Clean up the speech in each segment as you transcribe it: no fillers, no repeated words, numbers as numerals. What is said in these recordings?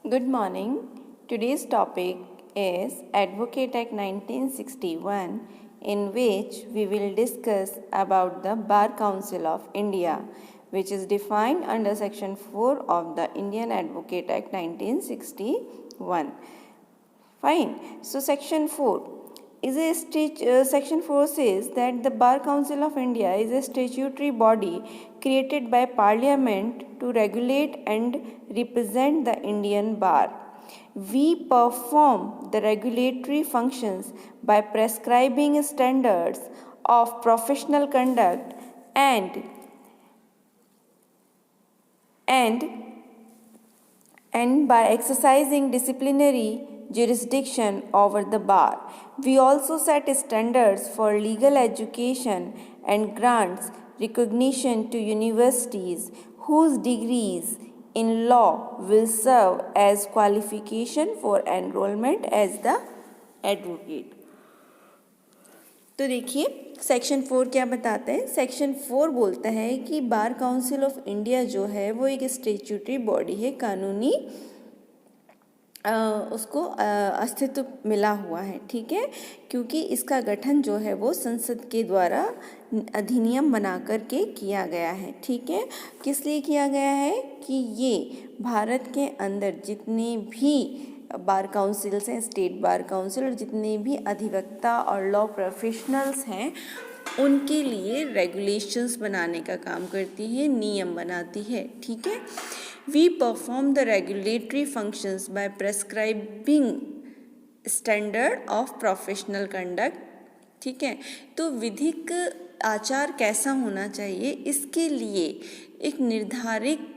Good morning. Today's topic is Advocate Act 1961, in which we will discuss about the Bar Council of India, which is defined under Section 4 of the Indian Advocate Act 1961. Fine. So Section 4 is Section 4 says that the Bar Council of India is a statutory body created by Parliament to regulate and represent the Indian bar. We perform the regulatory functions by prescribing standards of professional conduct and by exercising disciplinary jurisdiction over the bar. We also set standards for legal education and grants recognition to universities whose degrees in law will serve as qualification for enrollment as the advocate. तो देखिए section 4 क्या बताता है। Section 4 बोलता है कि bar council of India जो है वो एक स्टैट्यूटरी बॉडी है, कानूनी उसको अस्तित्व मिला हुआ है, ठीक है, क्योंकि इसका गठन जो है वो संसद के द्वारा अधिनियम बना कर के किया गया है, ठीक है। किस लिए किया गया है कि ये भारत के अंदर जितने भी बार काउंसिल्स हैं, स्टेट बार काउंसिल, और जितने भी अधिवक्ता और लॉ प्रोफेशनल्स हैं उनके लिए रेगुलेशंस बनाने का काम करती है, नियम बनाती है, ठीक है। We perform the regulatory functions by prescribing standard of professional conduct, ठीक है। तो विधिक आचार कैसा होना चाहिए, इसके लिए एक निर्धारित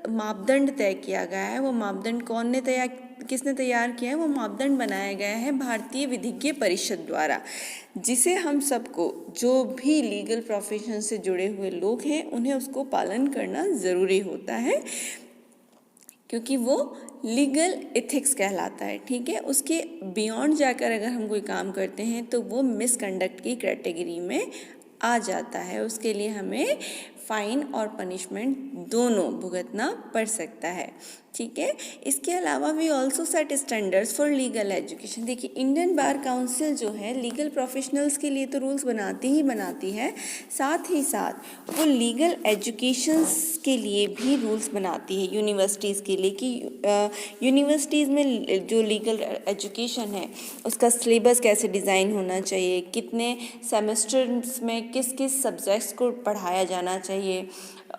मापदंड तय किया गया है। वो मापदंड किसने तैयार किया है? वो मापदंड बनाया गया है भारतीय विधिज्ञ परिषद द्वारा, जिसे हम सबको, जो भी लीगल प्रोफेशन से जुड़े हुए लोग हैं, उन्हें उसको पालन करना ज़रूरी होता है, क्योंकि वो लीगल एथिक्स कहलाता है, ठीक है। उसके बियॉन्ड जाकर अगर हम कोई काम करते हैं तो वो मिसकंडक्ट की कैटेगरी में आ जाता है। उसके लिए हमें फाइन और पनिशमेंट दोनों भुगतना पड़ सकता है, ठीक है। इसके अलावा we also set standards for legal education. देखिए, इंडियन बार काउंसिल जो है लीगल प्रोफेशनल्स के लिए तो रूल्स बनाती है, साथ ही साथ वो लीगल एजुकेशंस के लिए भी रूल्स बनाती है यूनिवर्सिटीज़ के लिए, कि यूनिवर्सिटीज़ में जो लीगल एजुकेशन है उसका सिलेबस कैसे डिज़ाइन होना चाहिए, कितने सेमेस्टर्स में किस किस सब्जेक्ट्स को पढ़ाया जाना चाहिए,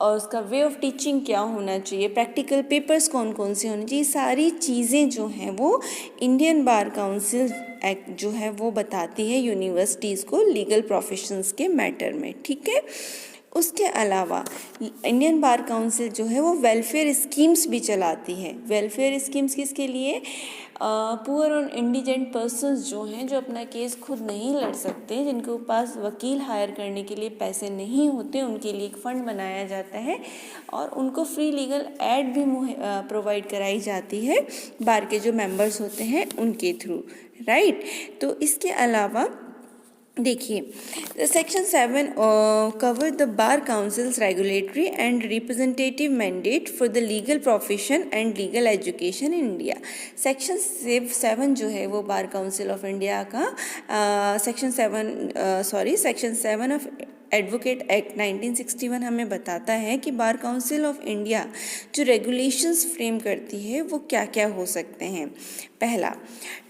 और उसका वे ऑफ टीचिंग क्या होना चाहिए, प्रैक्टिकल पेपर्स कौन कौन से होने चाहिए, सारी चीज़ें जो हैं वो इंडियन बार काउंसिल एक्ट जो है वो बताती है यूनिवर्सिटीज़ को लीगल प्रोफेशंस के मैटर में, ठीक है। उसके अलावा इंडियन बार काउंसिल जो है वो वेलफेयर स्कीम्स भी चलाती है। वेलफेयर स्कीम्स किसके लिए? पुअर और इंडिजेंट पर्सन्स जो हैं, जो अपना केस खुद नहीं लड़ सकते, जिनके पास वकील हायर करने के लिए पैसे नहीं होते, उनके लिए एक फ़ंड बनाया जाता है और उनको फ्री लीगल एड भी प्रोवाइड कराई जाती है बार के जो मेंबर्स होते हैं उनके थ्रू, राइट। तो इसके अलावा देखिए section 7 cover the bar councils regulatory and representative mandate for the legal profession and legal education in India. Section 7 जो है वो बार काउंसिल ऑफ इंडिया का सेक्शन 7 ऑफ एडवोकेट एक्ट 1961 हमें बताता है कि बार काउंसिल ऑफ इंडिया जो regulations frame करती है वो क्या क्या हो सकते हैं। पहला,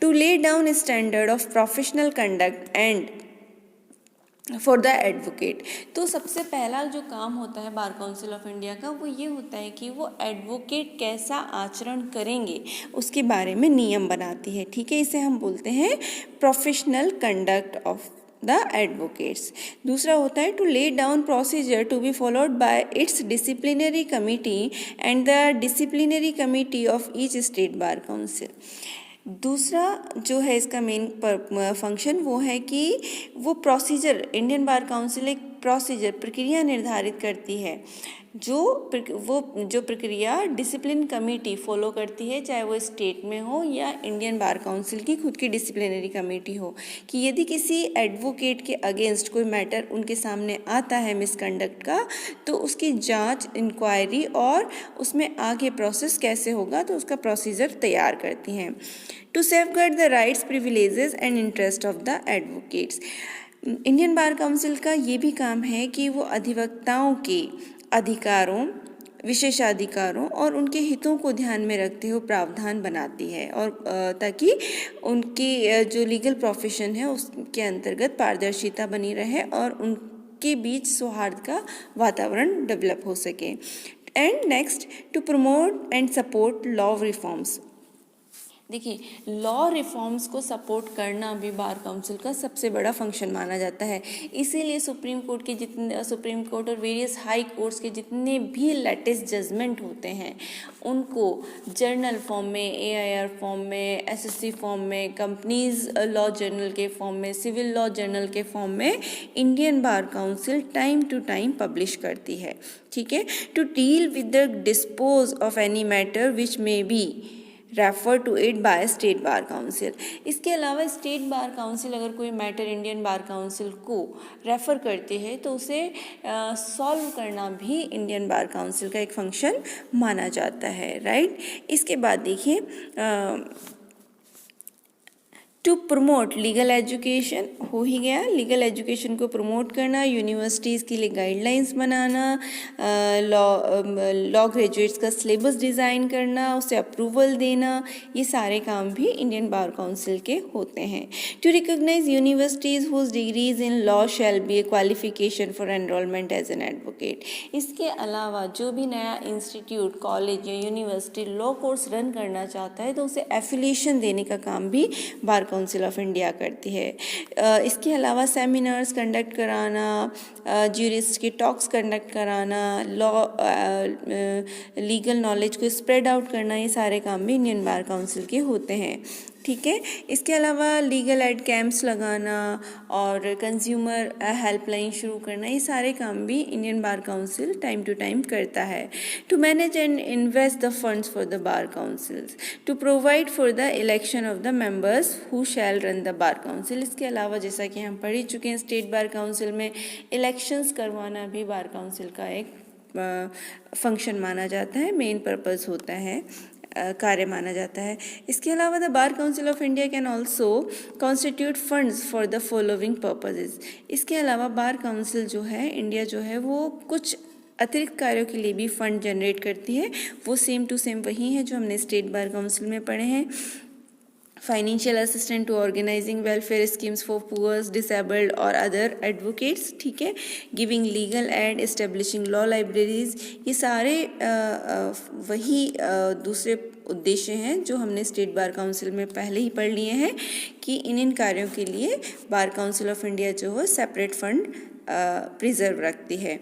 to lay down standard of professional conduct and for the advocate. तो सबसे पहला जो काम होता है बार काउंसिल ऑफ इंडिया का वो ये होता है कि वो एडवोकेट कैसा आचरण करेंगे उसके बारे में नियम बनाती है, ठीक है। इसे हम बोलते हैं professional conduct of the advocates. दूसरा होता है to lay down procedure to be followed by its disciplinary committee and the disciplinary committee of each state bar council. दूसरा जो है इसका मेन फंक्शन वो है कि वो प्रोसीजर, इंडियन बार काउंसिल एक प्रोसीजर प्रक्रिया निर्धारित करती है, जो प्रक्रिया डिसिप्लिन कमेटी फॉलो करती है, चाहे वो स्टेट में हो या इंडियन बार काउंसिल की खुद की डिसिप्लिनरी कमेटी हो, कि यदि किसी एडवोकेट के अगेंस्ट कोई मैटर उनके सामने आता है मिसकंडक्ट का, तो उसकी जांच, इंक्वायरी और उसमें आगे प्रोसेस कैसे होगा, तो उसका प्रोसीजर तैयार करती हैं। To safeguard the rights, privileges and interest of the advocates, Indian bar council का ये भी काम है कि वो अधिवक्ताओं के अधिकारों, विशेषाधिकारों और उनके हितों को ध्यान में रखते हुए प्रावधान बनाती है, और ताकि उनकी जो लीगल प्रोफेशन है उसके अंतर्गत पारदर्शिता बनी रहे और उनके बीच सौहार्द का वातावरण डेवलप हो सके। And next, to promote and support law reforms. देखिए, लॉ रिफॉर्म्स को सपोर्ट करना भी बार काउंसिल का सबसे बड़ा फंक्शन माना जाता है। इसीलिए सुप्रीम कोर्ट और वेरियस हाई कोर्ट्स के जितने भी लेटेस्ट जजमेंट होते हैं उनको जर्नल फॉर्म में, AIR फॉर्म में, SSC फॉर्म में, कंपनीज लॉ जर्नल के फॉर्म में, सिविल लॉ जर्नल के फॉर्म में Indian bar council time to time publish करती है। ठीक है, to deal with the dispose of any matter which may be refer to it by state bar council. इसके अलावा स्टेट बार काउंसिल अगर कोई मैटर इंडियन बार काउंसिल को refer करती है तो उसे सॉल्व करना भी इंडियन बार काउंसिल का एक फंक्शन माना जाता है, राइट। इसके बाद देखिए, टू प्रमोट लीगल एजुकेशन, हो ही गया, लीगल एजुकेशन को प्रमोट करना, यूनिवर्सिटीज़ के लिए गाइडलाइंस बनाना, लॉ ग्रेजुएट्स का सिलेबस डिज़ाइन करना, उसे अप्रूवल देना, ये सारे काम भी इंडियन बार काउंसिल के होते हैं। To recognise universities whose degrees in law shall be a qualification for enrolment as an advocate. इसके अलावा जो भी नया इंस्टीट्यूट, कॉलेज या यूनिवर्सिटी लॉ कोर्स रन करना चाहता है तो उसे एफिलिएशन देने का काम भी बार काउंसिल ऑफ इंडिया करती है। इसके अलावा सेमिनार्स कंडक्ट कराना, ज्यूरिस्ट के टॉक्स कंडक्ट कराना, लॉ लीगल नॉलेज को स्प्रेड आउट करना, ये सारे काम भी इंडियन बार काउंसिल के होते हैं। ठीक है, इसके अलावा लीगल एड कैंप्स लगाना और कंज्यूमर हेल्पलाइन शुरू करना, ये सारे काम भी Indian bar council time to time करता है। To manage and invest the funds for the bar councils, to provide for the election of the members who shall run the bar council. इसके अलावा जैसा कि हम पढ़ ही चुके हैं, स्टेट बार काउंसिल में इलेक्शंस करवाना भी बार काउंसिल का एक फंक्शन माना जाता है, मेन पर्पस होता है, कार्य माना जाता है। इसके अलावा the bar council of India can also constitute funds for the following purposes. इसके अलावा बार काउंसिल जो है, इंडिया जो है, वो कुछ अतिरिक्त कार्यों के लिए भी फंड जनरेट करती है। वो सेम टू सेम वही है जो हमने स्टेट बार काउंसिल में पढ़े हैं। Financial assistant to organising welfare schemes for poors, disabled और अदर एडवोकेट्स। ठीक है, giving legal aid, establishing law libraries, ये सारे वही दूसरे उद्देश्य हैं जो हमने स्टेट बार काउंसिल में पहले ही पढ़ लिए हैं कि इन कार्यों के लिए बार काउंसिल ऑफ इंडिया जो है सेपरेट फंड प्रिजर्व रखती है।